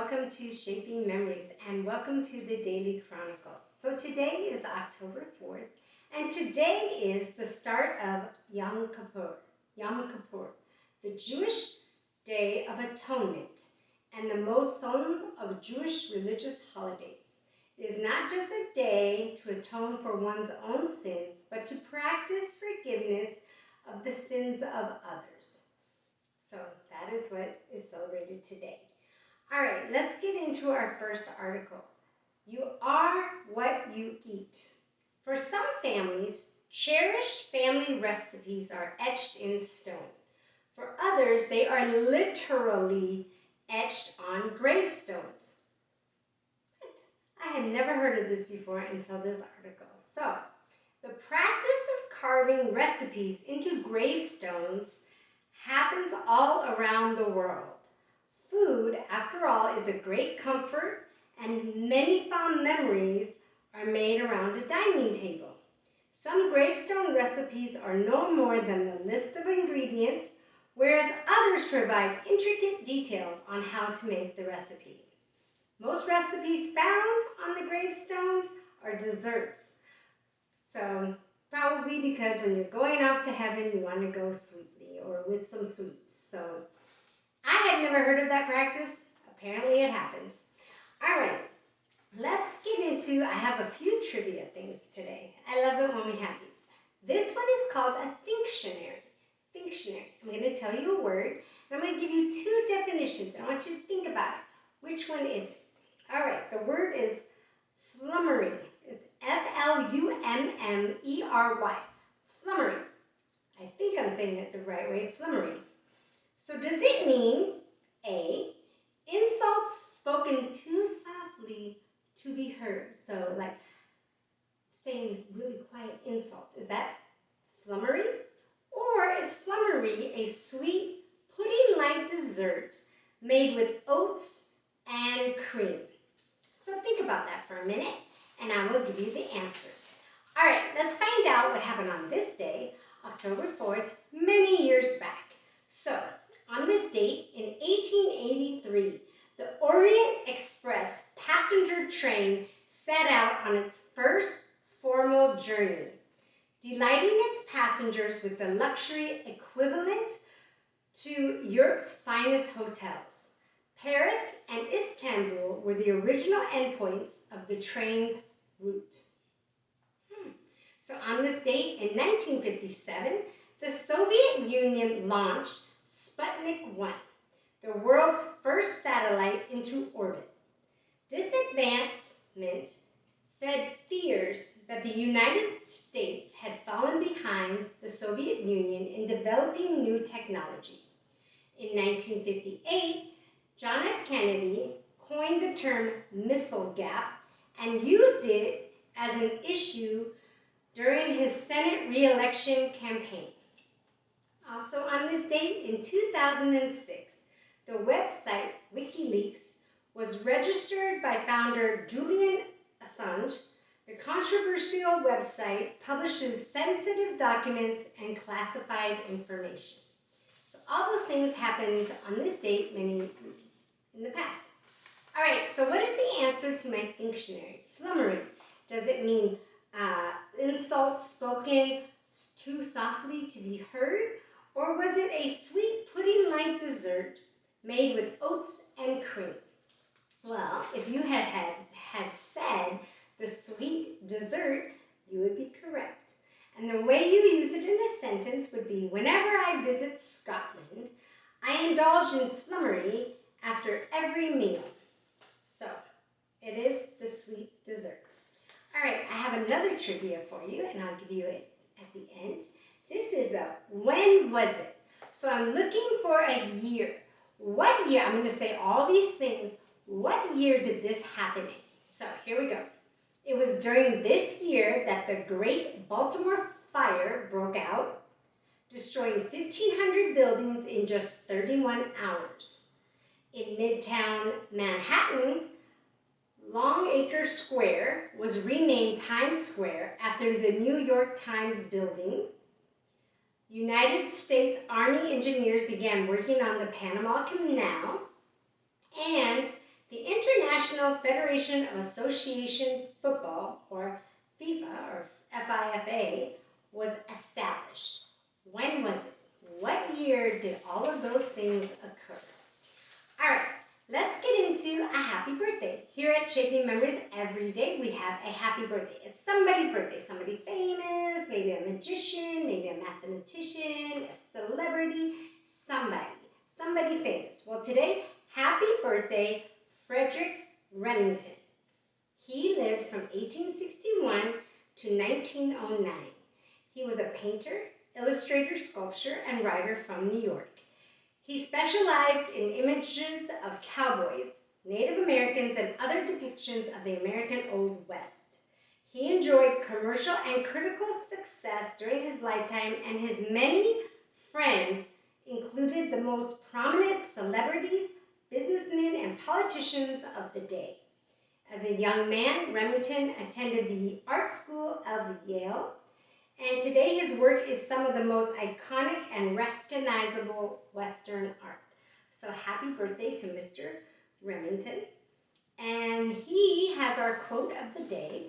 welcome to Shaping Memories and welcome to the Daily Chronicle. So today is October 4th and today is the start of Yom Kippur, the Jewish Day of Atonement and the most solemn of Jewish religious holidays. It is not just a day to atone for one's own sins, but to practice forgiveness of the sins of others. So that is what is celebrated today. All right, let's get into our first article. You are what you eat. For some families, cherished family recipes are etched in stone. For others, they are literally etched on gravestones. I had never heard of this before until this article. So, the practice of carving recipes into gravestones happens all around the world. Food, after all, is a great comfort, and many fond memories are made around a dining table. Some gravestone recipes are no more than the list of ingredients, whereas others provide intricate details on how to make the recipe. Most recipes found on the gravestones are desserts. So, probably because when you're going off to heaven, you want to go sweetly or with some sweets. So, I had never heard of that practice. Apparently it happens. All right, let's get into, I have a few trivia things today. I love it when we have these. This one is called a dictionary. I'm going to tell you a word, and I'm going to give you two definitions. I want you to think about it. Which one is it? All right, the word is flummery. It's F-L-U-M-M-E-R-Y. Flummery. I think I'm saying it the right way, flummery. So does it mean A, insults spoken too softly to be heard? So like saying really quiet insults. Is that flummery? Or is flummery a sweet pudding-like dessert made with oats and cream? So think about that for a minute and I will give you the answer. All right, let's find out what happened on this day, October 4th, many years back. So, on this date, in 1883, the Orient Express passenger train set out on its first formal journey, delighting its passengers with the luxury equivalent to Europe's finest hotels. Paris and Istanbul were the original endpoints of the train's route. So on this date, in 1957, the Soviet Union launched Sputnik 1, the world's first satellite into orbit. This advancement fed fears that the United States had fallen behind the Soviet Union in developing new technology. In 1958, John F. Kennedy coined the term missile gap and used it as an issue during his Senate re-election campaign. Also on this date, in 2006, the website WikiLeaks was registered by founder Julian Assange. The controversial website publishes sensitive documents and classified information. So all those things happened on this date many in the past. All right, so what is the answer to my dictionary? Flummery. Does it mean insults spoken too softly to be heard? Or was it a sweet pudding-like dessert made with oats and cream? Well, if you had said the sweet dessert, you would be correct. And the way you use it in a sentence would be, whenever I visit Scotland, I indulge in flummery after every meal. So, it is the sweet dessert. All right, I have another trivia for you, and I'll give you it at the end. This is a when was it? So I'm looking for a year. What year? I'm going to say all these things. What year did this happen in? So here we go. It was during this year that the Great Baltimore Fire broke out, destroying 1,500 buildings in just 31 hours. In Midtown Manhattan, Longacre Square was renamed Times Square after the New York Times building. United States Army engineers began working on the Panama Canal, and the International Federation of Association Football, or FIFA, or FIFA, was established? When was it? What year did all of those things occur? All right, let's get into a happy birthday. Here at Shaping Memories, every day we have a happy birthday. It's somebody's birthday, somebody famous, maybe a magician, maybe a mathematician, a celebrity, somebody famous. Well, today, happy birthday, Frederick Remington. He lived from 1861 to 1909. He was a painter, illustrator, sculptor, and writer from New York. He specialized in images of cowboys, Native Americans, and other depictions of the American Old West. He enjoyed commercial and critical success during his lifetime, and his many friends included the most prominent celebrities, businessmen, and politicians of the day. As a young man, Remington attended the Art School of Yale, and today his work is some of the most iconic and recognizable Western art. So happy birthday to Mr. Remington. And he has our quote of the day.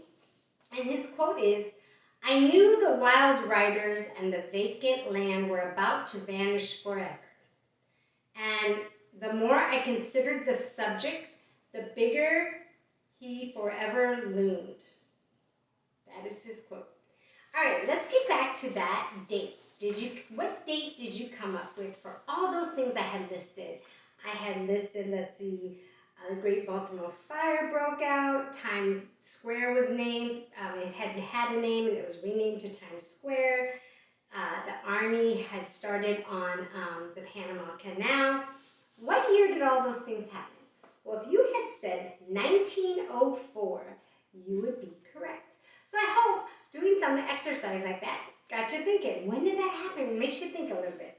And his quote is, "I knew the wild riders and the vacant land were about to vanish forever. And the more I considered the subject, the bigger he forever loomed." That is his quote. All right, let's get back to that date. What date did you come up with for all those things I had listed? I had listed, let's see, the Great Baltimore Fire broke out, Times Square was named, it hadn't had a name and it was renamed to Times Square. The Army had started on the Panama Canal. What year did all those things happen? Well, if you had said 1904, you would be correct. So I hope doing some exercise like that got you thinking, when did that happen? It makes you think a little bit.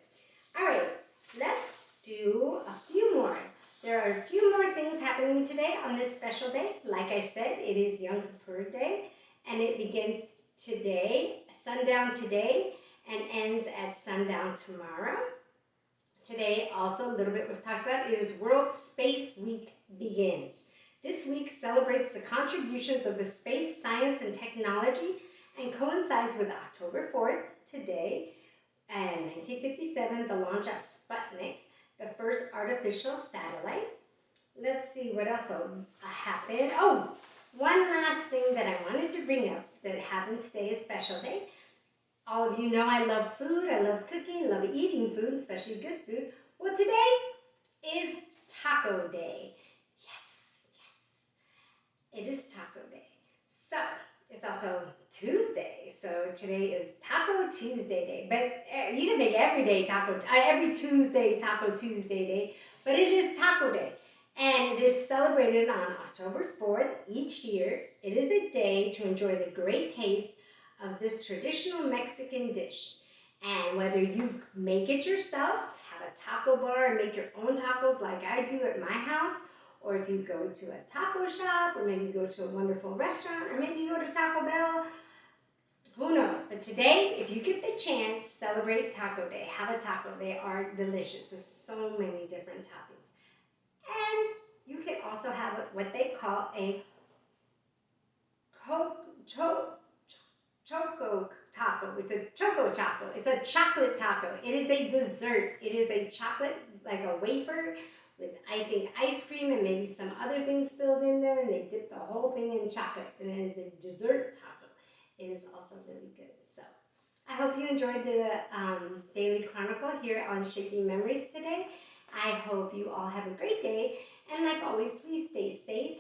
All right, let's do a few more. There are a few more things happening today on this special day. Like I said, it is Yom Kippur Day, and it begins today, sundown today, and ends at sundown tomorrow. Today, also, a little bit was talked about, it is World Space Week begins. This week celebrates the contributions of the space, science, and technology, and coincides with October 4th, today, and 1957, the launch of Sputnik, the first artificial satellite. Let's see what else happened. Oh, one last thing that I wanted to bring up that happens today is special day. All of you know I love food, I love cooking, I love eating food, especially good food. Well, today is Taco Day. Yes. It is Taco Day. So, it's also Tuesday. So today is Taco Tuesday Day. But you can make every Tuesday Taco Tuesday Day. But it is Taco Day. And it is celebrated on October 4th each year. It is a day to enjoy the great taste of this traditional Mexican dish. And whether you make it yourself, have a taco bar and make your own tacos like I do at my house, or if you go to a taco shop, or maybe you go to a wonderful restaurant, or maybe you go to Taco Bell, who knows? But today, if you get the chance, celebrate Taco Day. Have a taco. They are delicious with so many different toppings. And you can also have what they call a choco taco. It's a choco taco. It's a chocolate taco. It is a dessert. It is a chocolate, like a wafer, with, I think, ice cream and maybe some other things filled in there, and they dip the whole thing in chocolate, and it is a dessert taco. It is also really good. So I hope you enjoyed the Daily Chronicle here on Shaping Memories today. I hope you all have a great day, and like always, please stay safe,